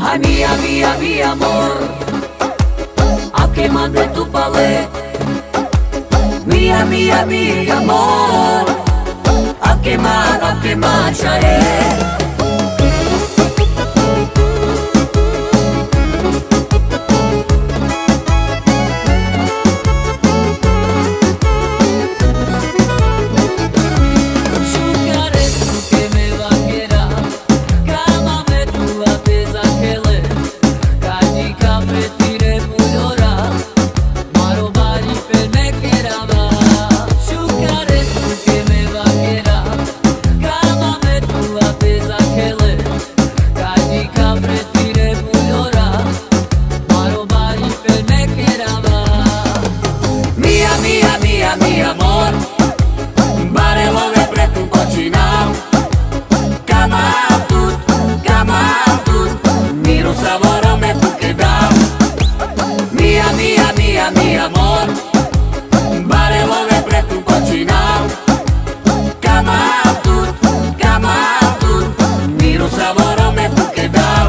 Ay, mía, mía, mi amor, a quemando tu palé. Mía, mía, mi amor, a quemar, charé. Mi amor, barelo de preto un cochinao. Cama tut, miro sabor me tu quedao. Mía, mía, mía, mi amor, barelo de preto un cochinao. Cama tut, miro sabor me tu quedao.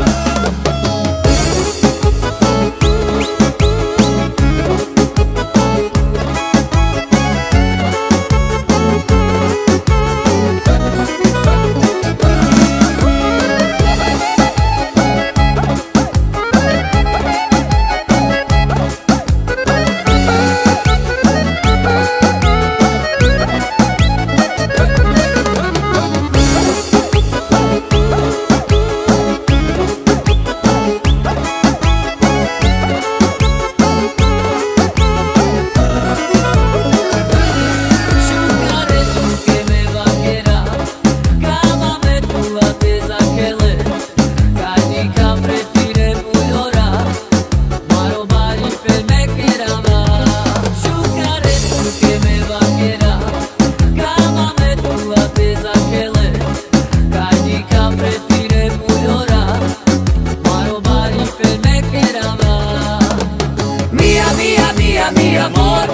Mi amor,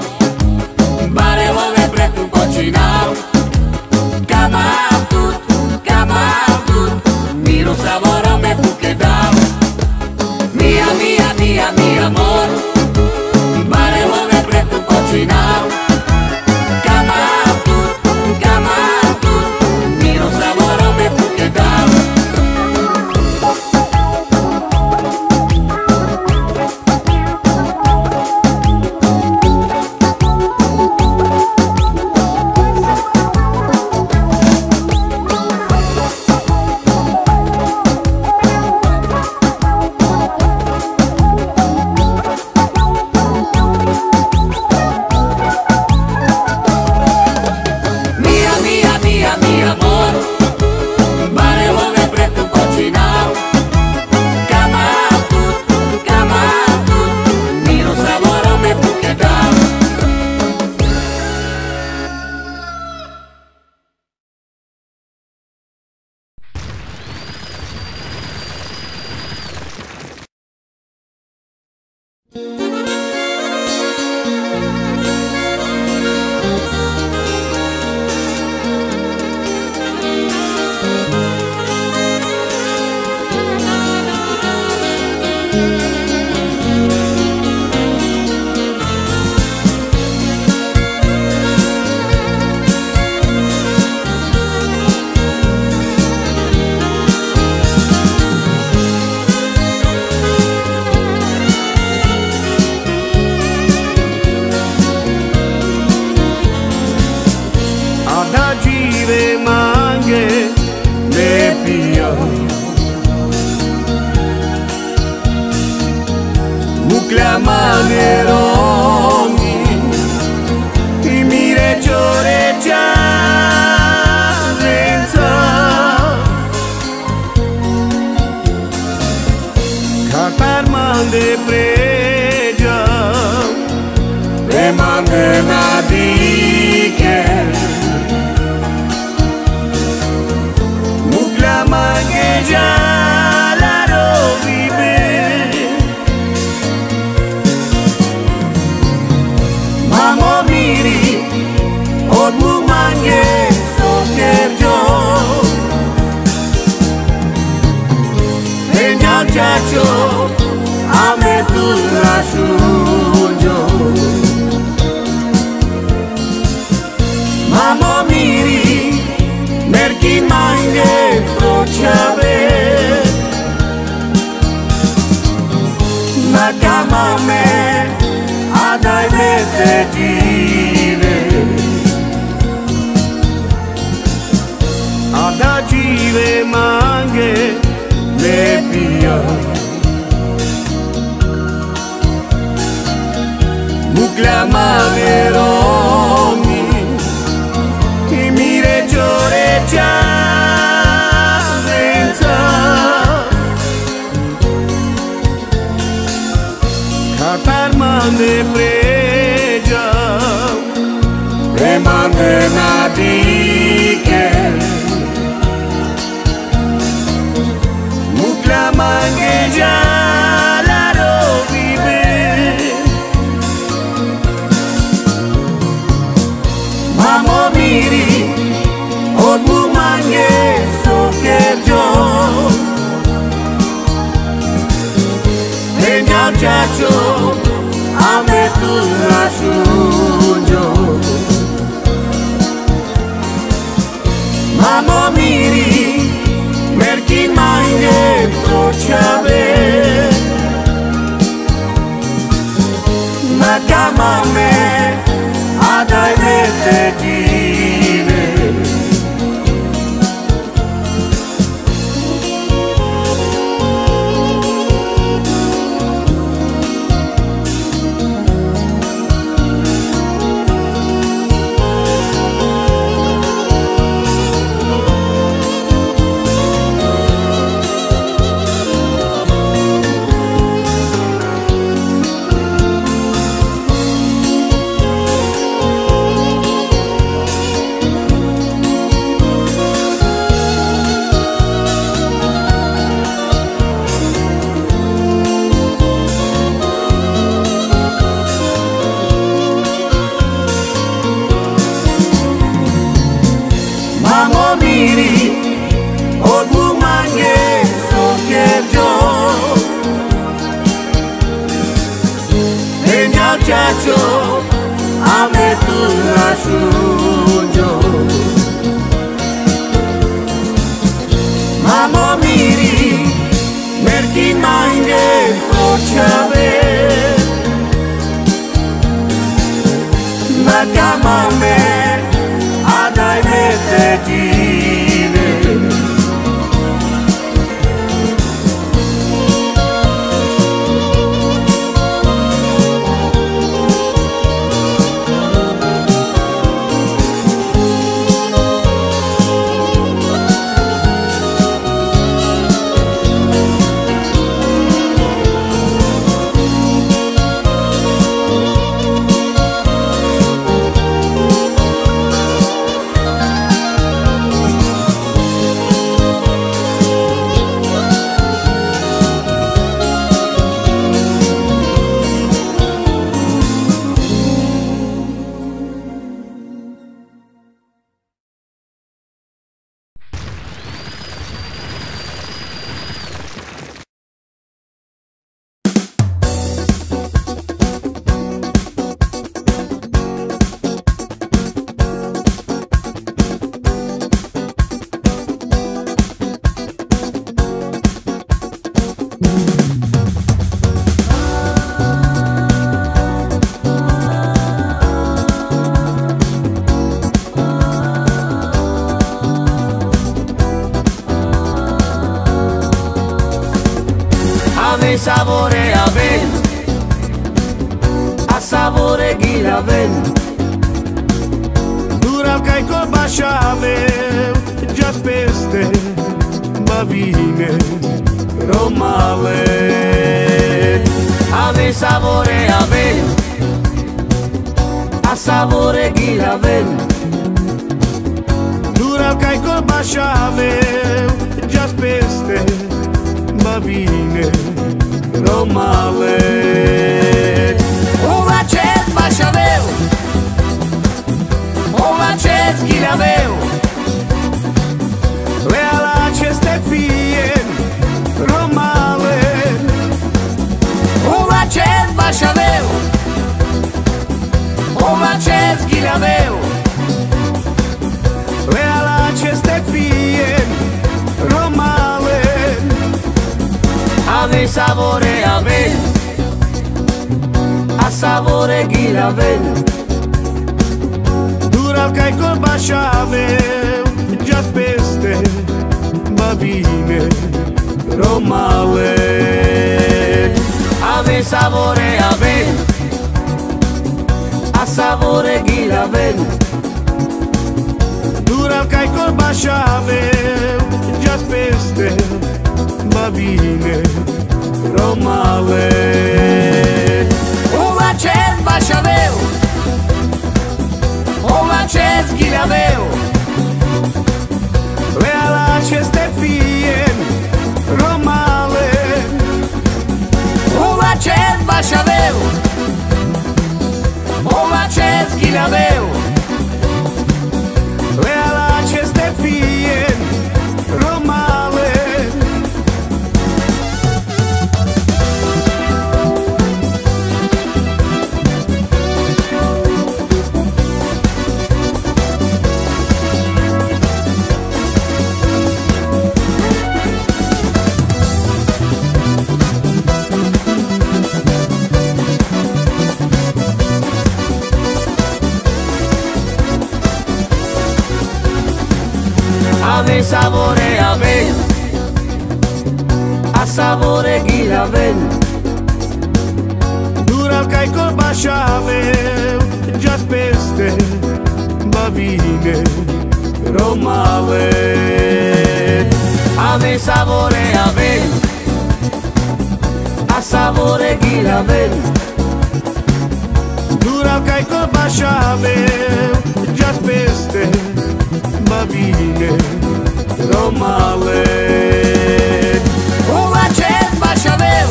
barelo de preto un cochinao. Cama tut, miro sabor me tu quedao. Mía, mía, mía, mi amor, barelo de preto un cochinao. Cama tut, miro sabor me tu quedao. Mi amor, barelo de preto un cochinao. Cama tut, miro sabor me tu quedao. Adagire mange ne pia Muclea maneroni I mire giore giarenza Catar mande pregia E mande nadike Mangeja la rovibe chiamame adai vedere adagire mange me pia muclamare romi e mire giore già Mande preja Remande nadike Mukla mangeja la rovive Mamo miri Odmu mange sokerjo Venga chacho Ame tu rasujo Mamo miri Merki mange pochave Makamame Adai vete dire Chacho, ame tu rasujo Mamo miri, merki mange pochave Makamame, adai vete dire Sabore aven, a sabore giraven Dura cai co bașave, just peste bavine romale Ave sabore aven, a sabore giraven Dura cai co bașave, just peste bavine romale Ova cet bașaveu Ova cet ghiraveu Lea la aceste fie romale Ova cet bașaveu Ova cet ghiraveu Lea la aceste fie romale Ave sabore ave savore ghilavel. Dural ca-i colbașavel, just peste babine romale. Ave savore ave, a savore ghilavel. Dural ca-i colbașavel, just peste babine romale. Un acest bașaveu, un acest ghilaveu. Lea la aceste fie romale. Un acest bașaveu, un acest ghilaveu. Lea la aceste fie romale. Ave savore ave, a savore ghilavel. Dural ca-i colbașavel, just peste babine romale. Ave savore ave, a savore ghilavel. Dural ca-i colbașavel, just peste babine romale. Un acest bașaveu,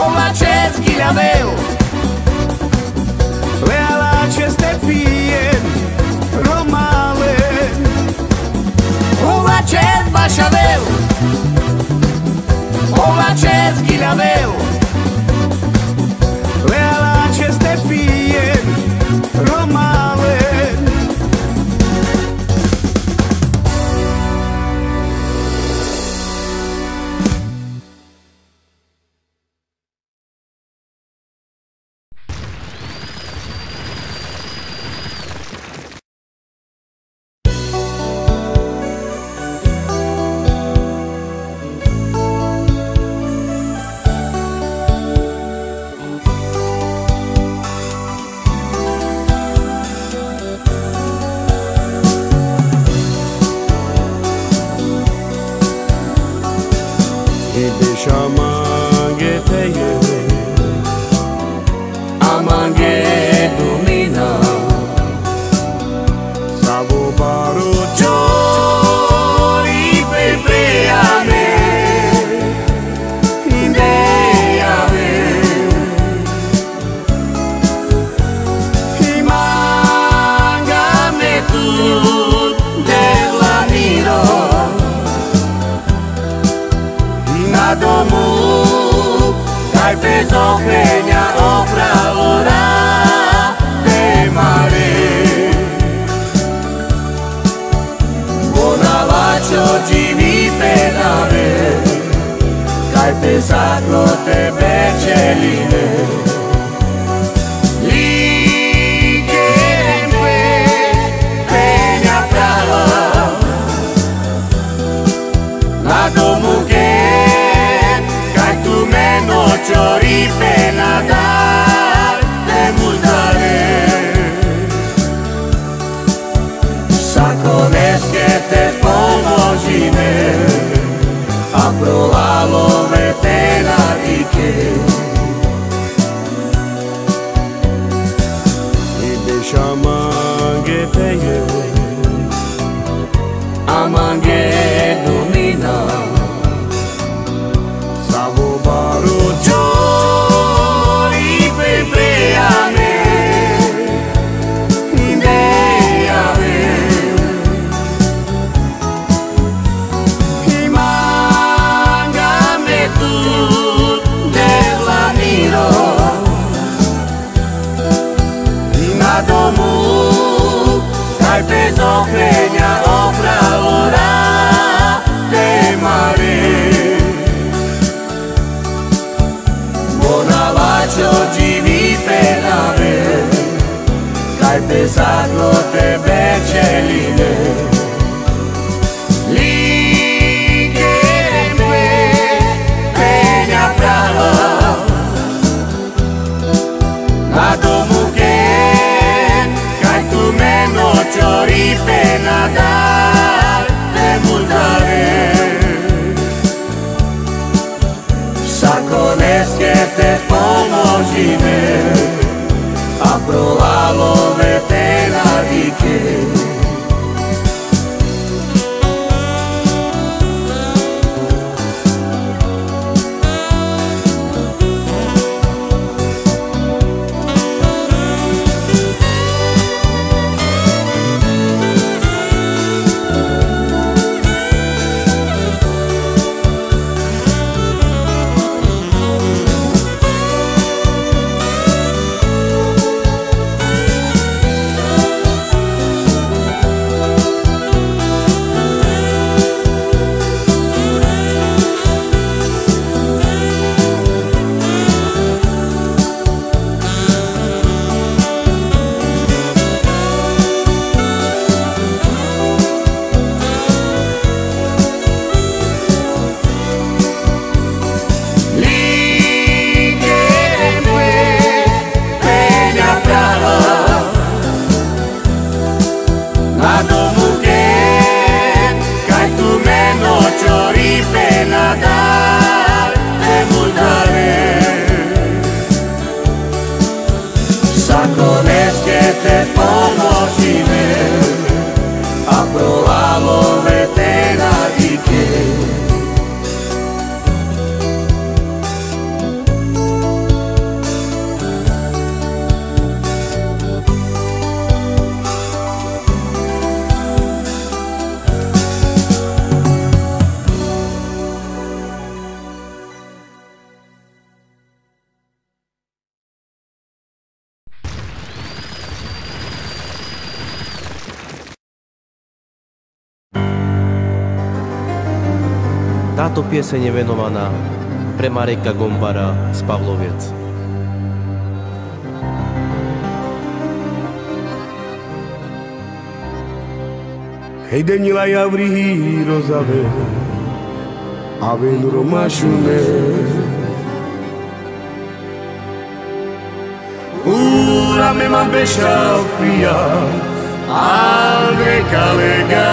un acest ghilaveu. Lea la aceste fie romale. Un acest bașaveu, un acest ghilaveu. Lea la aceste fie romale. Amange domina, Savo baro giori pepreame, ideame, imangame tu della miro, inadomu, dai peso peña opra ora te mare. Buona bacio givi pedare, dai pesacro te beceline. Lì che peña prava, la domu che ciori pena dar de murdare. Sacones que te pomozime, a provalo me pena di che. I beshamange peye, Amange domina, Savo baro giori nocio givi per nave, cai pesato te beceline. Lì che peña brava, la domu che cai tu me nocio ripena dar te multare. Sacones que te pomozine, a provalo vetena di che. Sacones que te pomozine, a provalo vetena di che. Táto pieseň je venovaná pre Mareka Gombara z Pavloviec. Hej denila javrihi rozave, aven romašune. Ura me man bešal prija, alde kalega.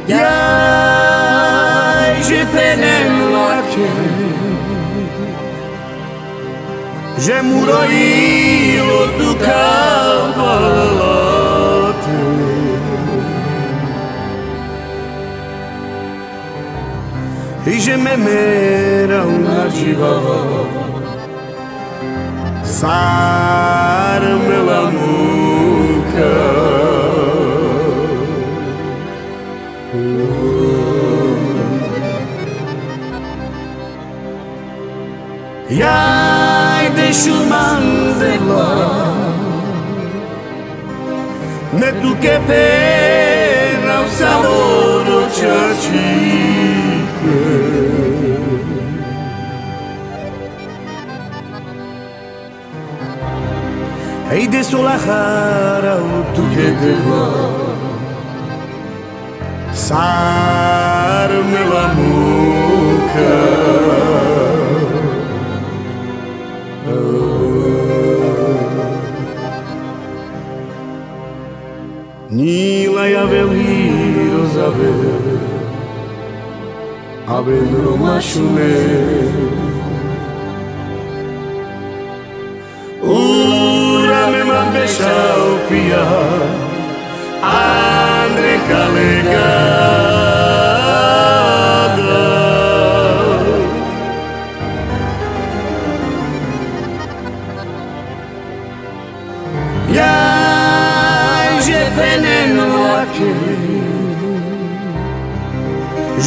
Jaj, že penem lake, že mu rojilo tu kalbalate. I že me mera una živava, sar me la muka. Jaj, deixu mandela, ne tu che pena un saboro ciacique. Ei de solahara tu che deva, sar me la muca. Nila ja veli rozave, aven romašune. Ura me man bešal pija, andre kalegada.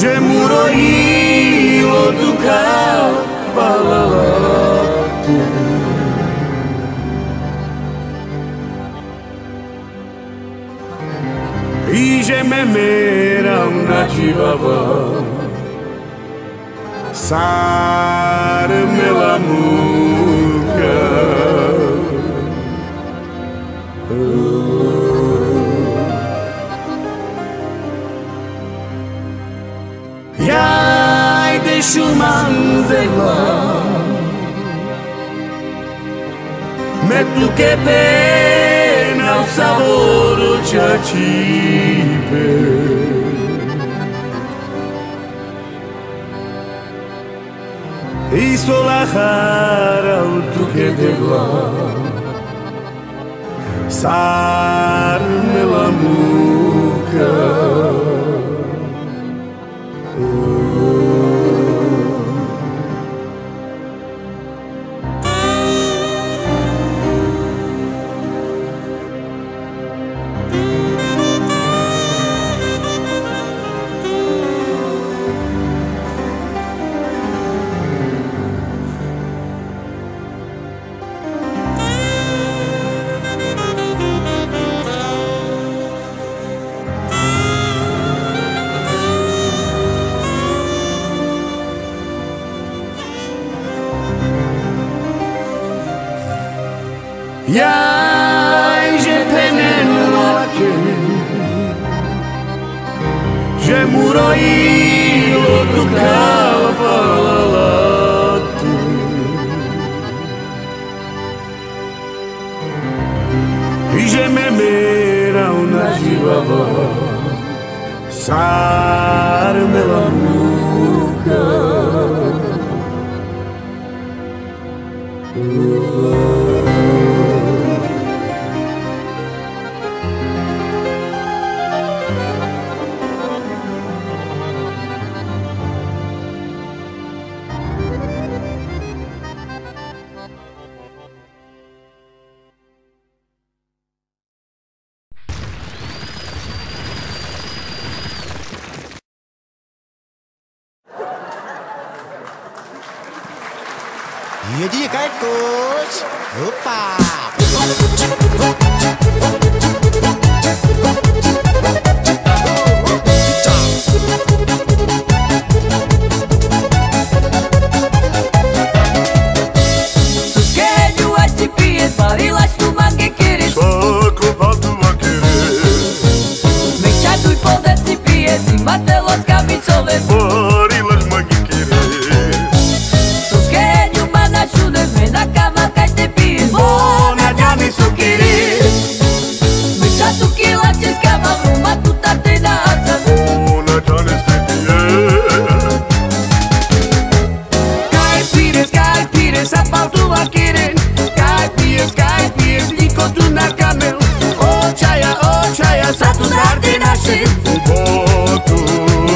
Že mu rojilo tu kalbalate. me mera una chivava Sarme la muca Jaj de shumandela Me tu che pena o saboro ciacipe I solahara tu che deva Sarme la muca Jaj, že penenlake Že murojilo tu kalpalalatu I že me mera una živava Sarme la muka Jedině kajkuč. Opa. Susqueño a ti pies, barilas tu mangue quieres Saco pa tu va querer Mechado y poder si pies y mate los camisoles Barilas mangue querer Susqueño mana chudes, me na cama cai te pies Bona dami su querer Mechado que la chiscama ruma tu tate na asa Una chanes te pie Caipires, a pau tu va querer Caipires, liko tu na camel Oh chaya, sa tu narde na shit Boto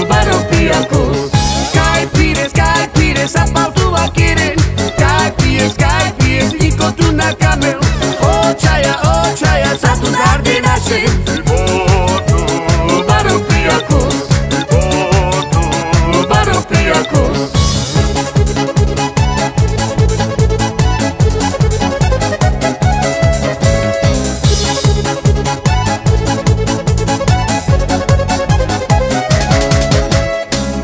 Baropiacos Caipires, a pau tu va querer Caipires, liko tu na camel Oh chaya, sa tu narde na shit Boto Baropiacos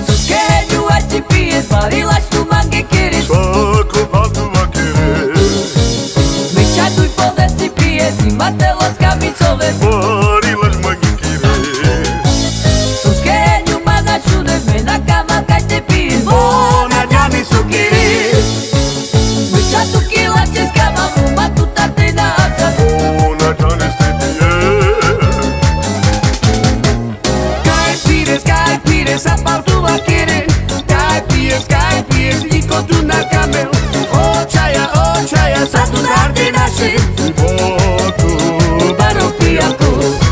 Susqueño a ti pies, barilas tu mangue quieres Saco pa tu va querer Mechado y poder si pies y mate los camisoles Barilas mangue querer Susqueño mana chudes, me na cama cai te pies Bona dami su querer Mechado que la chiscama ruma tu tate na asa Una chanes te pie Caipires, a pau tu va querer Caipires, liko tu na camel Oh chaya, sa tu narde na shit Boto Baropiacos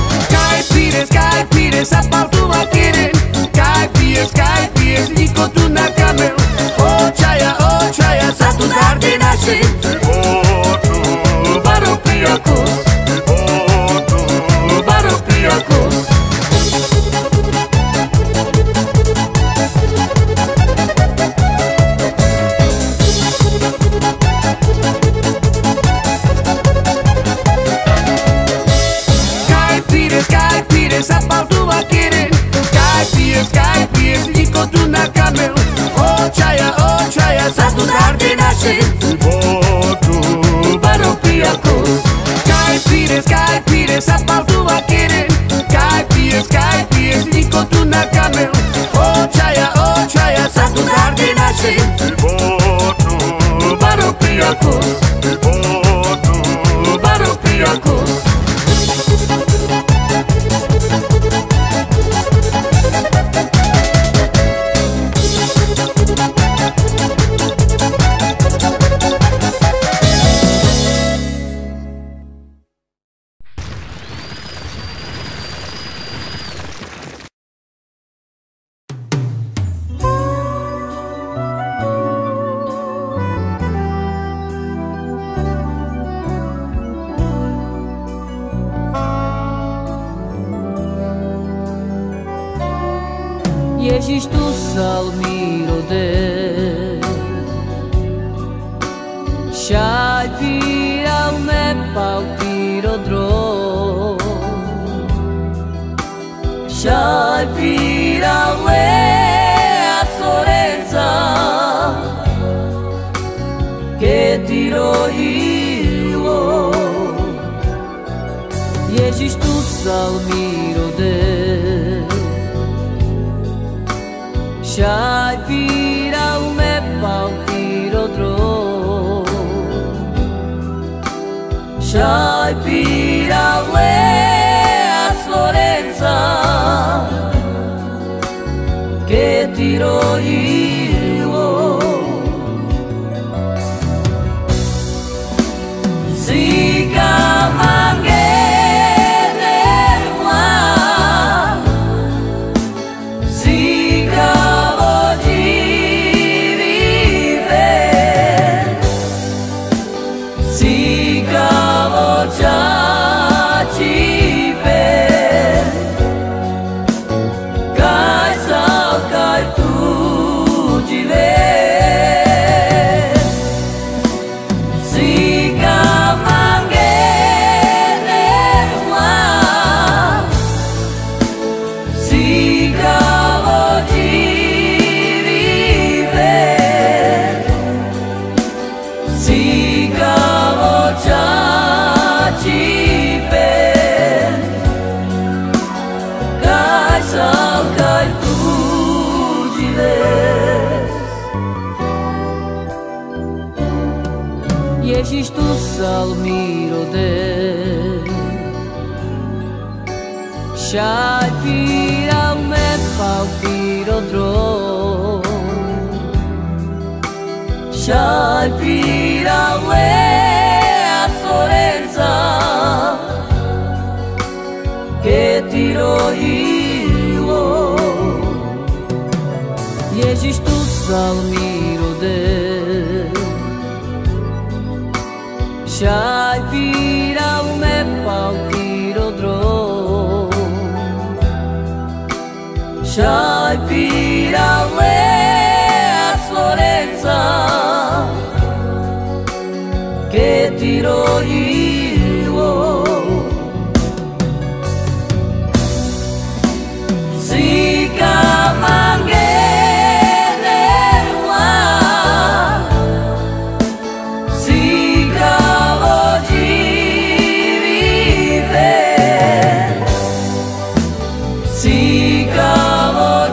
sapato vaqueiro. Caipias, encontro na camel. Oh chaya, sato tarde nasce. Boto, baropiacos. Caipiras, sapato vaqueiro. Caipias, encontro na camel. Oh chaya, sato tarde nasce. Boto, baropiacos. Boto, baropiacos. Ježiš tu salmiro de Shai pira me pau tiro dro Shai pira le a soreza Que tiro ilo Ježiš tu salmiro de Shai pira me pau tiro dro Shai pira le a Florenza Che tiro io Siga mange Ježiš tu salmiro de Shai pira me pau tiro dro Shai pira le a Florenza Che tiro io Ježiš tu salmiro de Shai pira me pau tiro dro Shai pira le a Florenza Che tiro io Siga mange Siga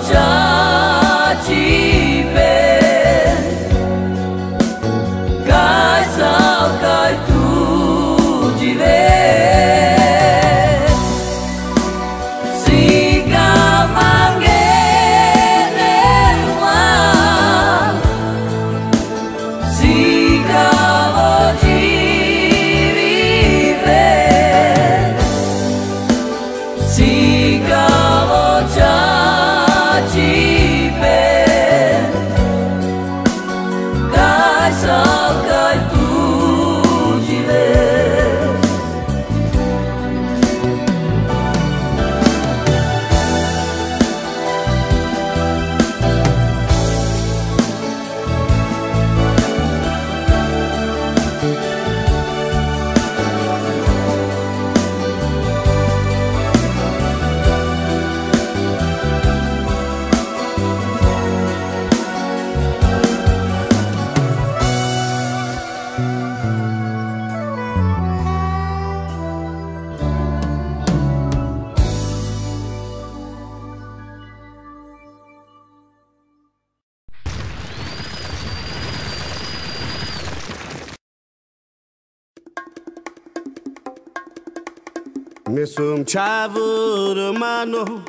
Nessun ciavo romano,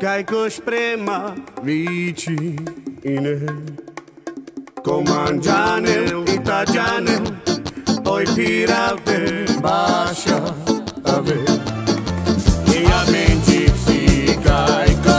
caico sprema vicine. Comangiane, italiane, poi pirate, bascia, ave. E a men gypsy, caico.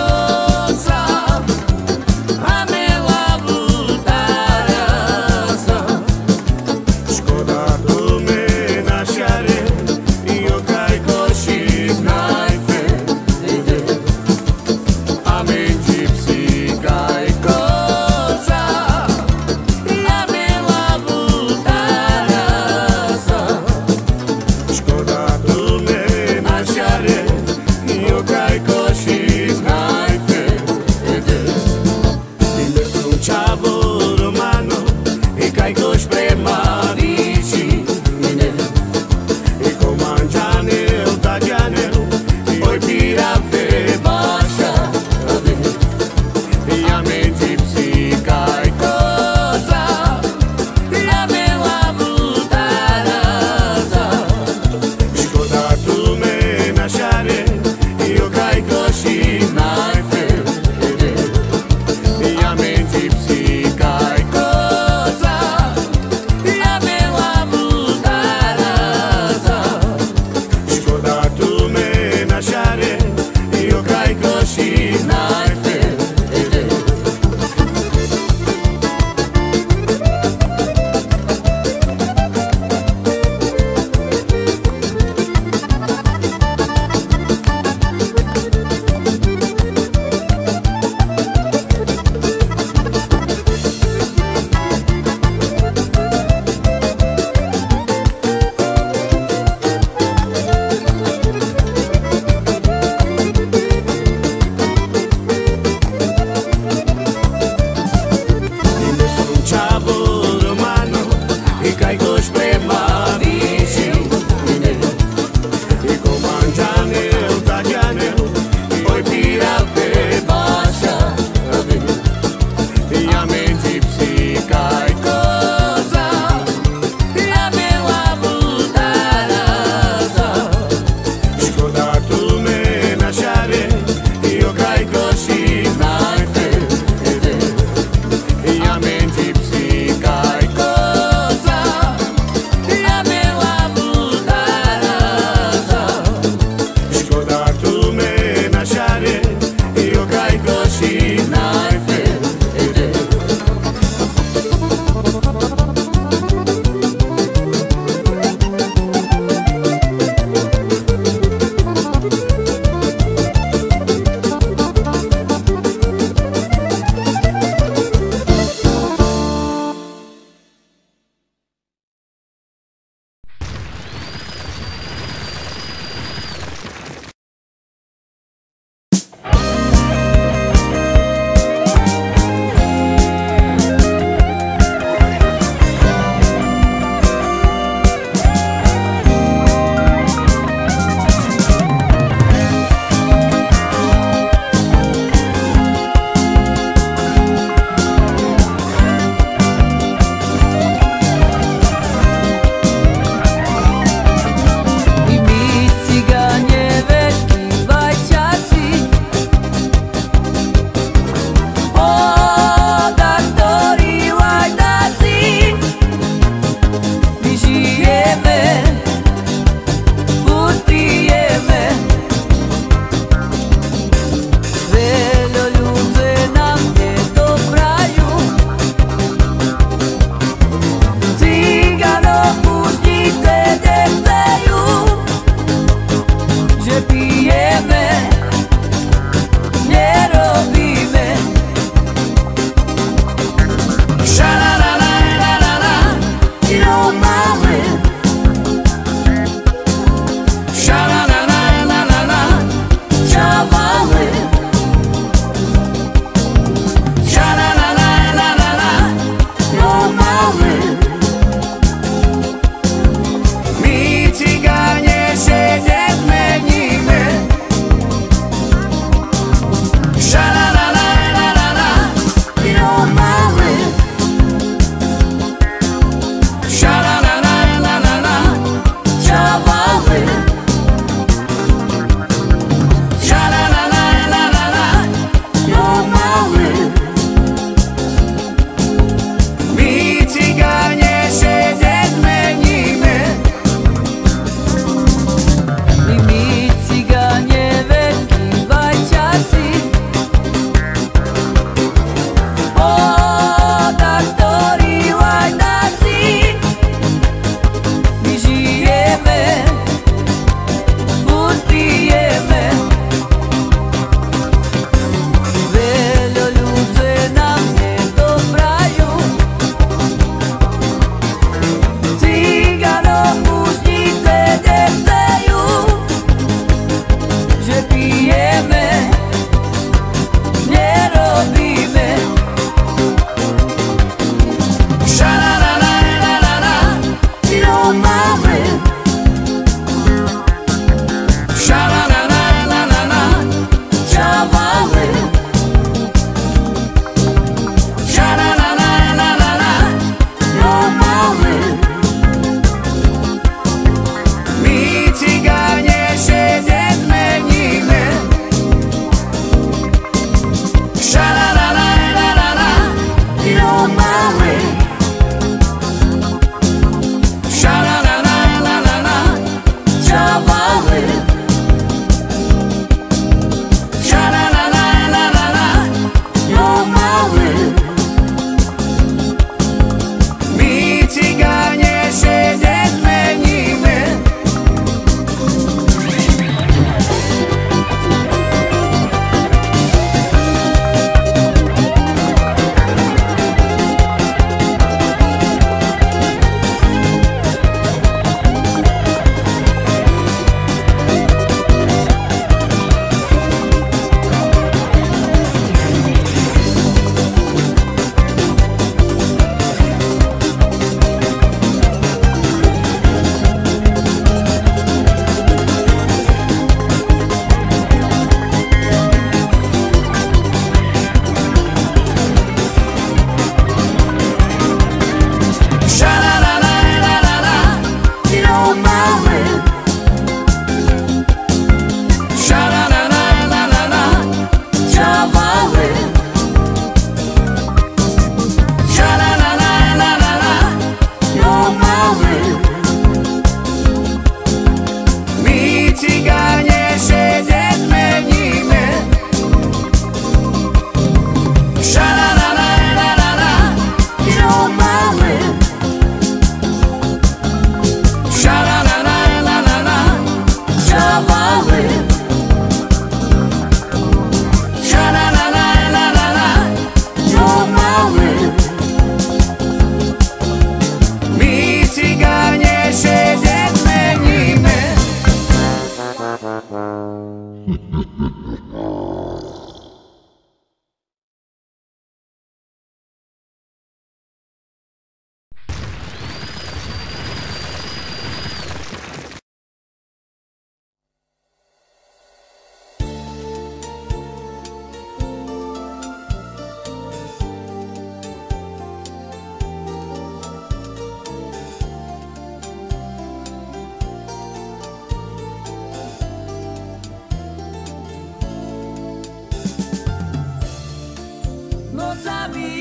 Nocami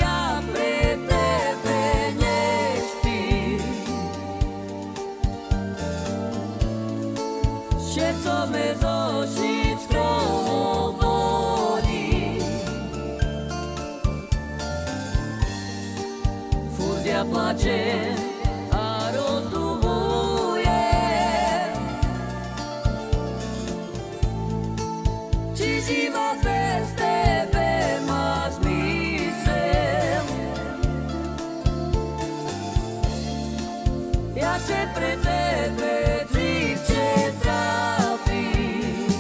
pre tebe nespí, všetko me zo všetko bolí. Furt ja plačem a rozdumujem, či život bez tebe má zmysel. Ja se pre tebe dzivče trápim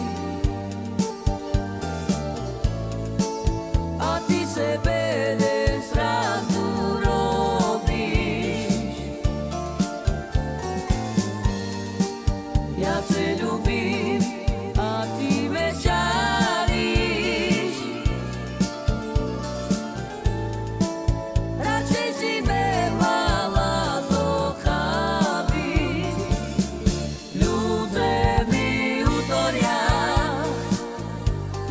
a ty sebe len srandu robíš. Ja te ľubím a ty me žalíš. Radšej si me mala zochábiť. Ľudé mi utoria,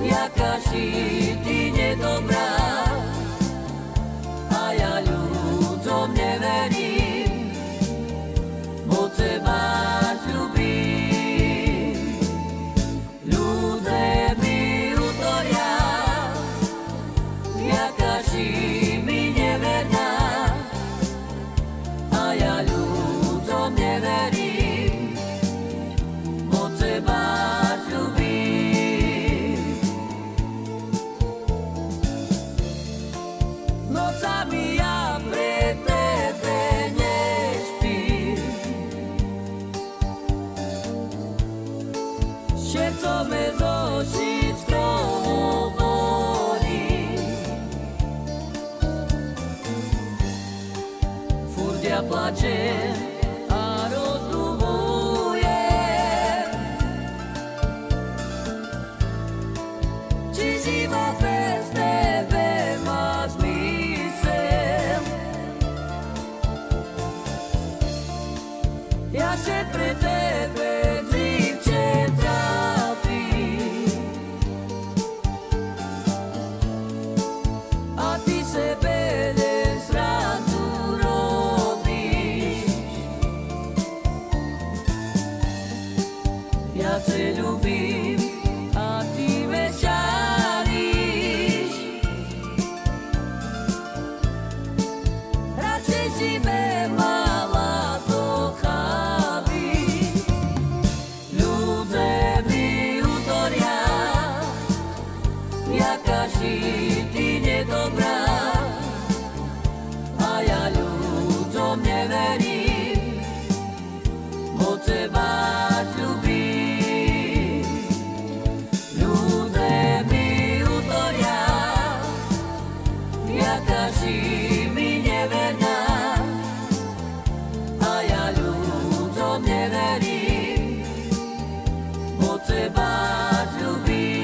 jaká si ty nedobrá, a ja ľuďom neverím, bo teba ľubím. Ľudé mi utoria, jaká si mi neverná, a ja ľuďom neverím, bo teba ľubím. Nocami ja pre tebe nespím, všetko me zo všetko bolí. Furt ja plačem a rozdumujem, či život bez tebe má zmysel. Ja se pre tebe dzivče trápim a ty sebe len srandu robíš. Ja te ľubím a ty me žalíš. Radšej si me mala zochábiť. Ľudé mi utoria, jaká si ty nedobrá, a ja ľuďom neverím, bo teba ľubím. Ľudé mi utoria, jaká si mi neverná, a ja ľuďom neverím, bo teba ľubím.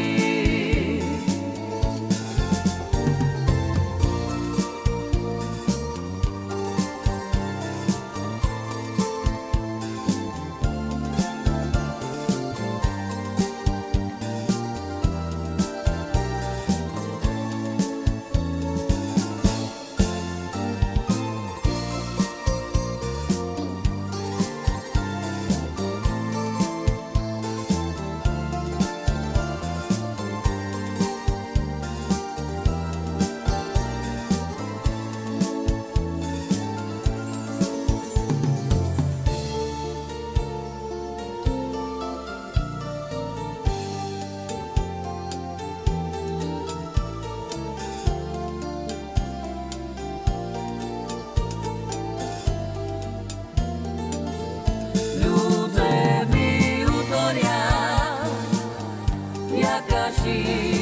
ti.